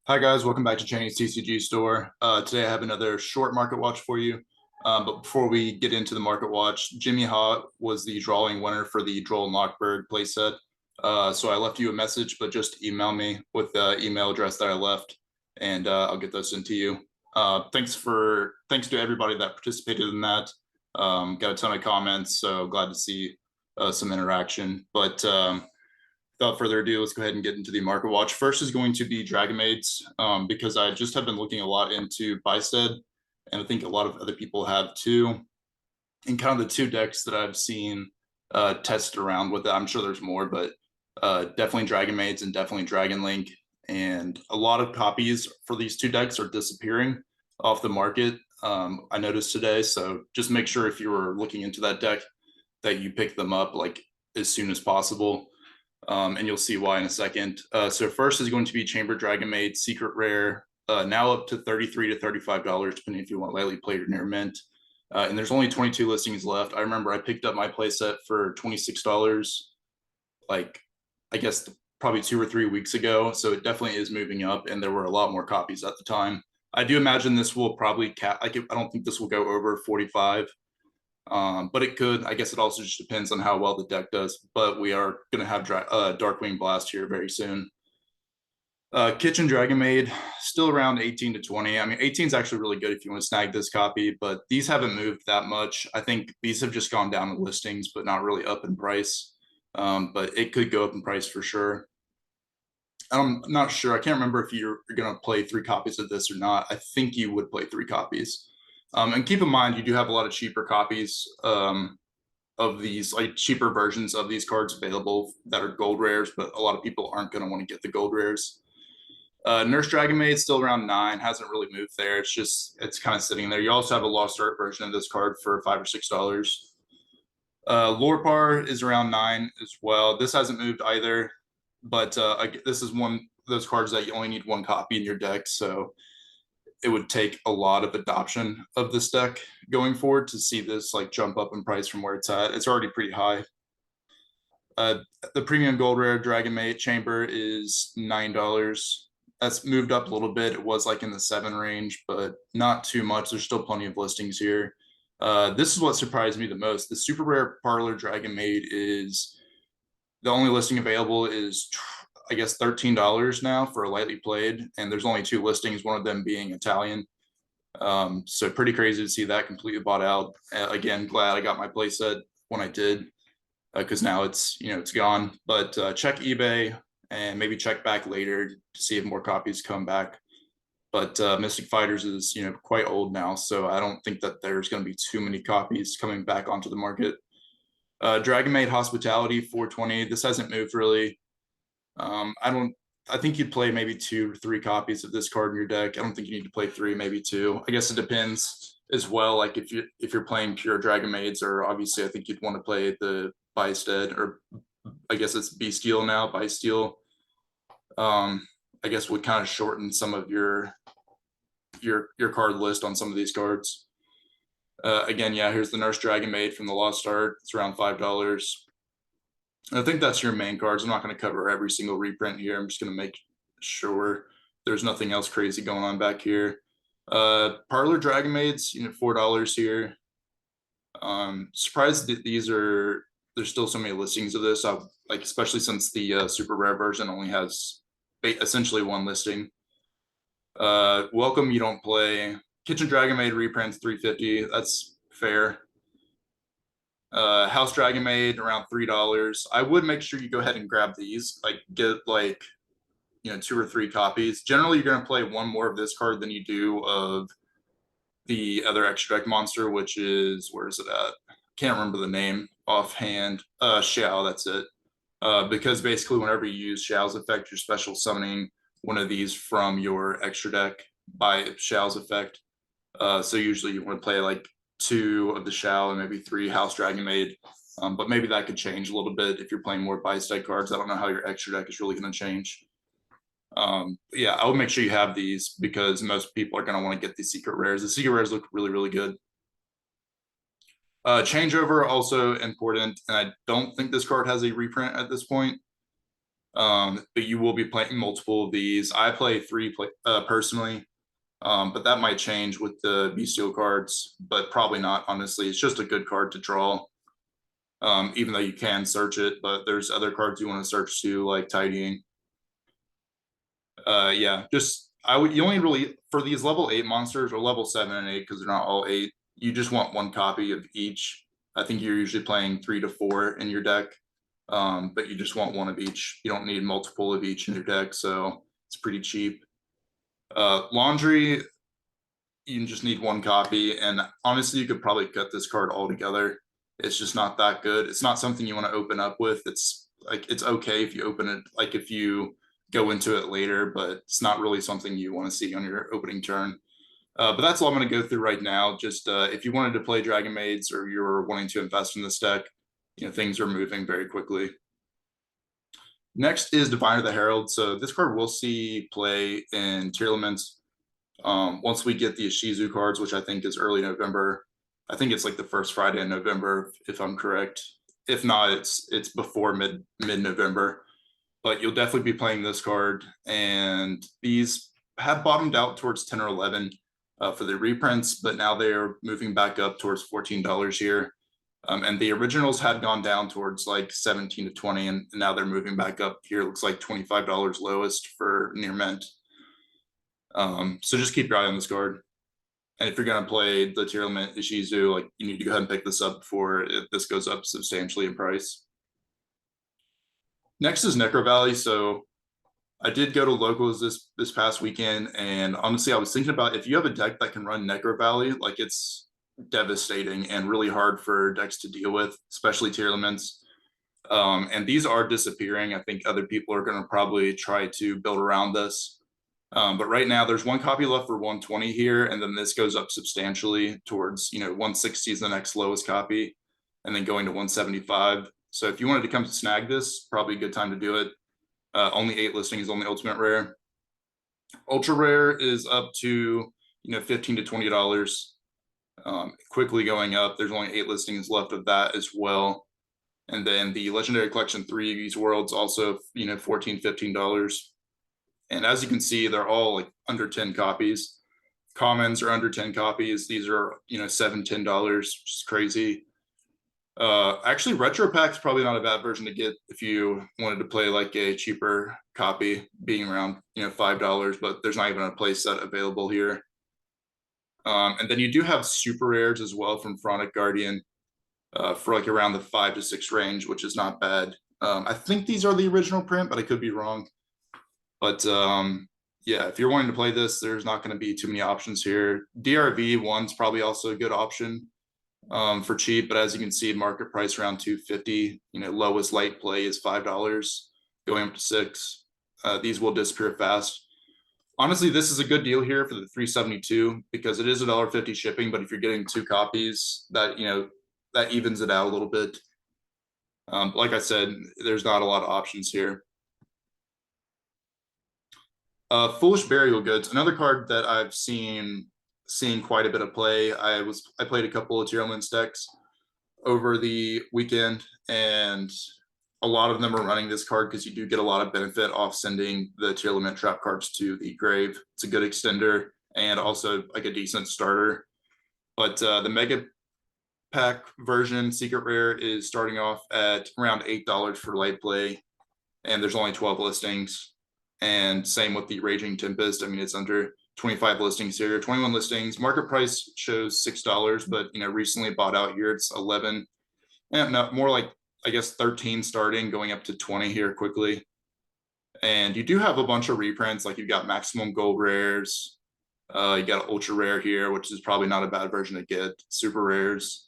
Hi guys, welcome back to Cheney's TCG store. Today I have another short market watch for you. But before we get into the market watch, Jimmy Ha was the drawing winner for the Droll Knockbird playset. So I left you a message, but just email me with the email address that I left, and I'll get those into you. Thanks to everybody that participated in that. Got a ton of comments, so glad to see some interaction. But without further ado, let's go ahead and get into the market watch. First is going to be Dragon Maids, because I just have been looking a lot into Bysted, and I think a lot of other people have too. And kind of the two decks that I've seen tested around with it. I'm sure there's more, but definitely Dragon Maids and definitely Dragon Link. And a lot of copies for these two decks are disappearing off the market. I noticed today, so just make sure if you were looking into that deck that you pick them up like as soon as possible. And you'll see why in a second. So first is going to be Chamber Dragon Maid Secret Rare, now up to $33 to $35, depending if you want lightly played or near mint. And there's only 22 listings left. I remember I picked up my playset for $26, like I guess probably 2 or 3 weeks ago. So it definitely is moving up, and there were a lot more copies at the time. I do imagine this will probably cap. I don't think this will go over 45. But it could. I guess it also just depends on how well the deck does. But we are going to have Darkwing Blast here very soon. Kitchen Dragon Maid, still around 18 to 20. I mean, 18 is actually really good if you want to snag this copy, but these haven't moved that much. I think these have just gone down in listings, but not really up in price. But it could go up in price for sure. I'm not sure. I can't remember if you're going to play 3 copies of this or not. I think you would play 3 copies. And keep in mind, you do have a lot of cheaper copies of these, like cheaper versions of these cards available that are gold rares, but a lot of people aren't going to want to get the gold rares. Nurse Dragon Maid still around 9, hasn't really moved there. It's kind of sitting there. You also have a Lost Art version of this card for $5 or $6. Lorepar is around 9 as well. This hasn't moved either, but this is one of those cards that you only need 1 copy in your deck, so it would take a lot of adoption of this deck going forward to see this like jump up in price from where it's at. It's already pretty high. The premium gold rare Dragon Maid Chamber is $9. That's moved up a little bit. It was like in the 7 range, but not too much. There's still plenty of listings here. This is what surprised me the most. The super rare Parlor Dragon Maid is the only listing available is I guess $13 now for a lightly played, and there's only 2 listings, one of them being Italian. So pretty crazy to see that completely bought out. Again, glad I got my playset when I did, because now it's gone. But check eBay and maybe check back later to see if more copies come back. But Mystic Fighters is quite old now, so I don't think that there's going to be too many copies coming back onto the market. Dragon Maid Hospitality 420. This hasn't moved really. I think you'd play maybe 2 or 3 copies of this card in your deck. I don't think you need to play 3, maybe 2. I guess it depends as well. Like if you're playing pure Dragon Maids, or obviously I think you'd want to play the Bysted, or I guess it's Beasteel now. Bysteel, I guess would kind of shorten some of your card list on some of these cards. Again, yeah, here's the Nurse Dragon Maid from the Lost Art. It's around $5. I think that's your main cards. I'm not going to cover every single reprint here. I'm just going to make sure there's nothing else crazy going on back here. Parlor Dragon Maids, $4 here. Surprised that there's still so many listings of this. Like especially since the super rare version only has essentially 1 listing. Welcome, you don't play. Kitchen Dragon Maid reprints $3.50. That's fair. House Dragon Maid around $3. I would make sure you go ahead and grab these, like get like 2 or 3 copies. Generally you're going to play 1 more of this card than you do of the other extra deck monster, which is, where is it at? Can't remember the name offhand. Xiao, that's it. Because basically whenever you use Xiao's effect, you're special summoning one of these from your extra deck by Xiao's effect. So usually you want to play like 2 of the Xiao and maybe 3 House Dragon Maid. But maybe that could change a little bit if you're playing more Bysted cards. I don't know how your extra deck is really going to change. Yeah, I would make sure you have these because most people are going to want to get these secret rares. The secret rares look really, really good. Changeover, also important, and I don't think this card has a reprint at this point. But you will be playing multiple of these. I play three personally, but that might change with the bestial cards, but probably not, honestly. It's just a good card to draw, even though you can search it, but there's other cards you want to search too, like tidying. Yeah, just you only really, for these level 8 monsters, or level 7 and 8, because they're not all 8, you just want one copy of each. I think you're usually playing 3 to 4 in your deck, but you just want one of each. You don't need multiple of each in your deck, so it's pretty cheap. Laundry, you just need one copy, and honestly, you could probably cut this card altogether. It's just not that good. It's not something you want to open up with. It's like, it's okay if you open it, like if you go into it later, but it's not really something you want to see on your opening turn. But that's all I'm going to go through right now. Just if you wanted to play Dragon Maids, or you're wanting to invest in this deck, things are moving very quickly. Next is Diviner the Herald. So this card will see play in tier limits once we get the Ishizu cards, which I think is early November. I think it's like the first Friday in November, if I'm correct. If not, it's before mid-November. But you'll definitely be playing this card, and these have bottomed out towards 10 or 11 for the reprints, but now they are moving back up towards $14 here. And the originals had gone down towards like 17 to 20, and now they're moving back up here. It looks like $25 lowest for near mint. So just keep your eye on this card. And if you're going to play the tier limit Ishizu, like, you need to go ahead and pick this up before this goes up substantially in price. Next is Necro Valley. So I did go to locals this past weekend, and honestly, I was thinking about, if you have a deck that can run Necro Valley, like, it's devastating and really hard for decks to deal with, especially tier limits. And these are disappearing. I think other people are going to probably try to build around this. But right now, there's one copy left for 120 here, and then this goes up substantially towards 160 is the next lowest copy, and then going to 175. So if you wanted to come to snag this, probably a good time to do it. Only 8 listings on the ultimate rare. Ultra rare is up to $15 to $20. Quickly going up. There's only 8 listings left of that as well. And then the Legendary Collection 3 of these worlds also $14, $15. And as you can see, they're all like under 10 copies. Commons are under 10 copies. These are $7, $10, which is crazy. Actually, Retro Pack's probably not a bad version to get if you wanted to play like a cheaper copy, being around $5, but there's not even a play set available here. And then you do have super rares as well from Pharaonic Guardian for like around the 5 to 6 range, which is not bad. I think these are the original print, but I could be wrong. But yeah, if you're wanting to play this, there's not going to be too many options here. DRV 1's probably also a good option for cheap, but as you can see, market price around $250. Lowest light play is $5, going up to $6. These will disappear fast. Honestly, this is a good deal here for the 372 because it is $1.50 shipping, but if you're getting 2 copies, that that evens it out a little bit. Like I said, there's not a lot of options here. Foolish Burial Goods, another card that I've seen quite a bit of play. I played a couple of tier limits decks over the weekend, and a lot of them are running this card because you do get a lot of benefit off sending the tier limit trap cards to the grave. It's a good extender and also like a decent starter. But the mega pack version secret rare is starting off at around $8 for light play, and there's only 12 listings. And same with the Raging Tempest. I mean, it's under 25 listings here, 21 listings. Market price shows $6, but recently bought out here. It's 11, and no, more like, I guess, 13 starting, going up to 20 here quickly. And you do have a bunch of reprints, like you've got maximum gold rares. You got an ultra rare here, which is probably not a bad version to get. Super rares,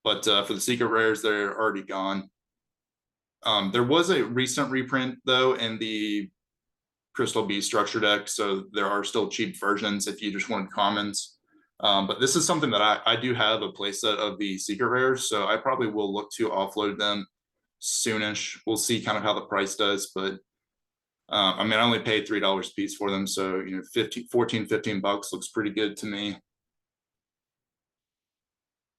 but for the secret rares, they're already gone. There was a recent reprint though in the Crystal Beast structure deck, so there are still cheap versions if you just wanted commons. But this is something that I do have a playset of the secret rares, so I probably will look to offload them soonish. We'll see kind of how the price does, but I mean, I only paid $3 a piece for them, so 14, $15 looks pretty good to me.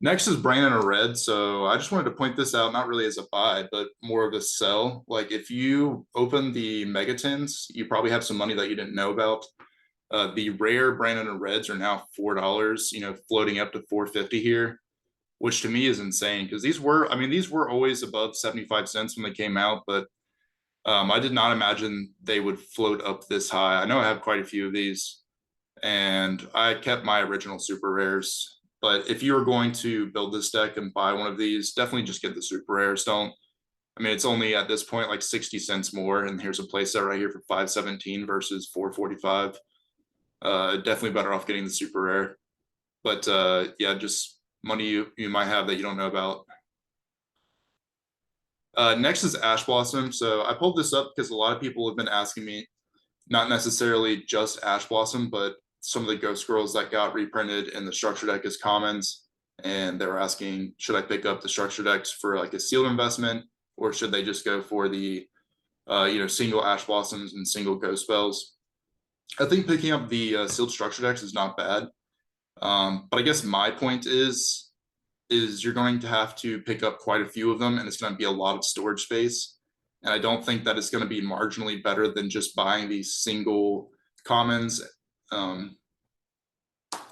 Next is Brandon a red. So I just wanted to point this out, not really as a buy, but more of a sell. Like if you open the megatins, you probably have some money that you didn't know about. The rare Brandon and Reds are now $4, floating up to 450 here, which to me is insane because these were always above 75 cents when they came out, but I did not imagine they would float up this high. I know I have quite a few of these, and I kept my original super rares. But if you are going to build this deck and buy one of these, definitely just get the super rares. Don't. I mean, it's only at this point like 60 cents more, and here's a playset right here for 517 versus 445. Definitely better off getting the super rare. But yeah, just money you might have that you don't know about. Next is Ash Blossom. So I pulled this up because a lot of people have been asking me, not necessarily just Ash Blossom, but some of the Ghost Scrolls that got reprinted in the structure deck as commons. And they were asking, should I pick up the structure decks for like a sealed investment, or should they just go for the single Ash Blossoms and single Ghost Spells? I think picking up the sealed structure decks is not bad. But I guess my point is you're going to have to pick up quite a few of them, and it's going to be a lot of storage space. And I don't think that it's going to be marginally better than just buying these single commons.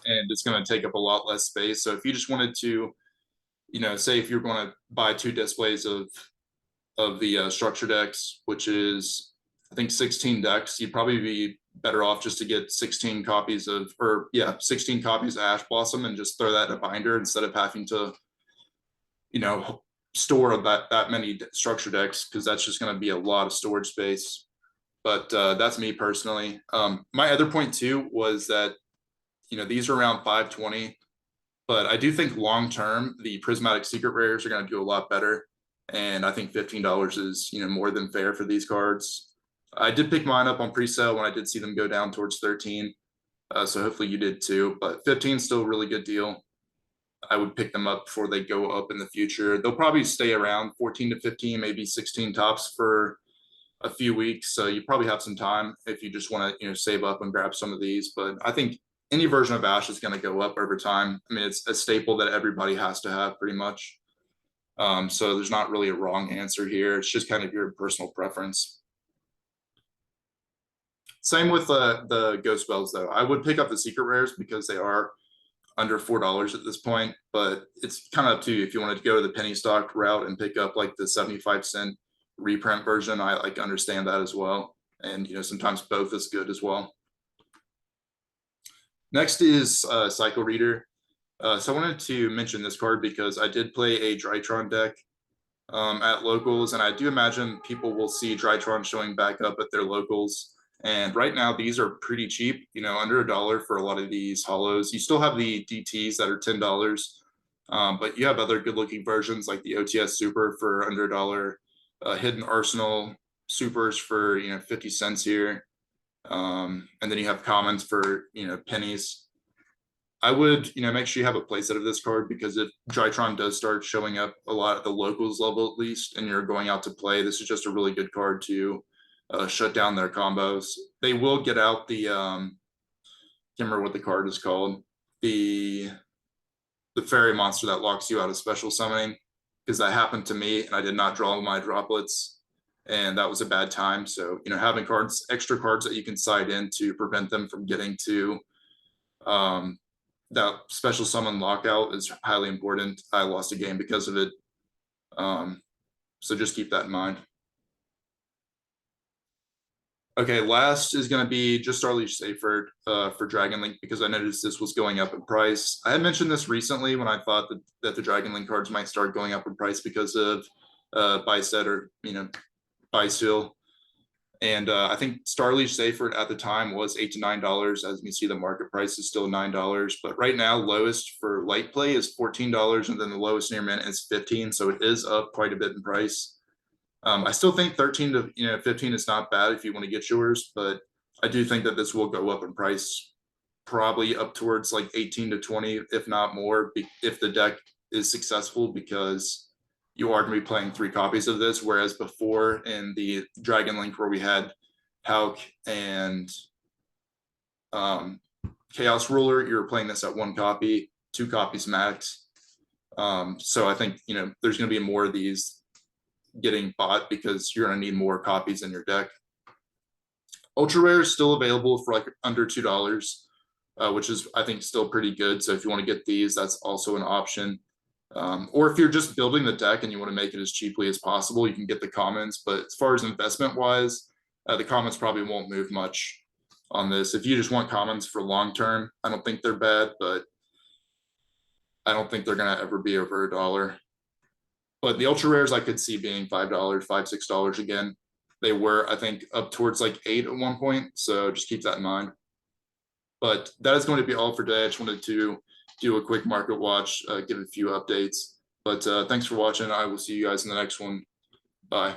And it's going to take up a lot less space. So if you just wanted to, say if you're going to buy 2 displays of the structure decks, which is I think 16 decks, you'd probably be better off just to get 16 copies of 16 copies of Ash Blossom and just throw that in a binder instead of having to store that many structure decks, because that's just going to be a lot of storage space. But that's me personally. My other point too was that these are around 520, but I do think long term the prismatic secret rares are going to do a lot better, and I think $15 is more than fair for these cards. I did pick mine up on pre-sale when I did see them go down towards 13, so hopefully you did too. But 15 is still a really good deal. I would pick them up before they go up in the future. They'll probably stay around 14 to 15, maybe 16 tops for a few weeks. So you probably have some time if you just want to save up and grab some of these. But I think any version of Ash is going to go up over time. I mean, it's a staple that everybody has to have pretty much. So there's not really a wrong answer here. It's just kind of your personal preference. Same with the Ghost Spells, though. I would pick up the secret rares because they are under $4 at this point, but it's kind of up to you if you wanted to go to the penny stock route and pick up like the 75-cent reprint version. I like understand that as well, and sometimes both is good as well. Next is Cycle Reader. So I wanted to mention this card because I did play a Drytron deck at locals, and I do imagine people will see Drytron showing back up at their locals. And right now, these are pretty cheap, under $1 for a lot of these hollows. You still have the DTs that are $10, but you have other good-looking versions like the OTS Super for under $1, Hidden Arsenal Supers for 50 cents here, and then you have commons for pennies. I would make sure you have a playset of this card, because if Drytron does start showing up a lot at the locals level at least, and you're going out to play, this is just a really good card to shut down their combos. They will get out the can't remember what the card is called, the fairy monster that locks you out of special summoning, because that happened to me and I did not draw my droplets, and that was a bad time. So having extra cards that you can side in to prevent them from getting to that special summon lockout is highly important. I lost a game because of it, so just keep that in mind. Okay, last is going to be just Starleaf Seyfried for Dragon Link, because I noticed this was going up in price. I had mentioned this recently when I thought that the Dragon Link cards might start going up in price because of buy set or buy seal. And I think Starleaf Seyfried at the time was $8 to $9. As you can see, the market price is still $9. But right now, lowest for light play is $14, and then the lowest near mint is $15. So it is up quite a bit in price. I still think 13 to 15 is not bad if you want to get yours, but I do think that this will go up in price, probably up towards like 18 to 20, if not more, if the deck is successful, because you are going to be playing 3 copies of this, whereas before in the Dragon Link where we had Hauk and Chaos Ruler, you were playing this at 1 copy, 2 copies max. So I think, you know, there's going to be more of these getting bought because you're going to need more copies in your deck. Ultra rare is still available for like under $2, which is, I think, still pretty good. So if you want to get these, that's also an option. Or if you're just building the deck and you want to make it as cheaply as possible, you can get the commons. But as far as investment wise, the commons probably won't move much on this. If you just want commons for long term, I don't think they're bad, but I don't think they're going to ever be over $1. But the ultra rares I could see being $5, $5, $6 again. They were, I think, up towards like 8 at one point. So just keep that in mind. But that is going to be all for today. I just wanted to do a quick market watch, give a few updates. But thanks for watching. I will see you guys in the next one. Bye.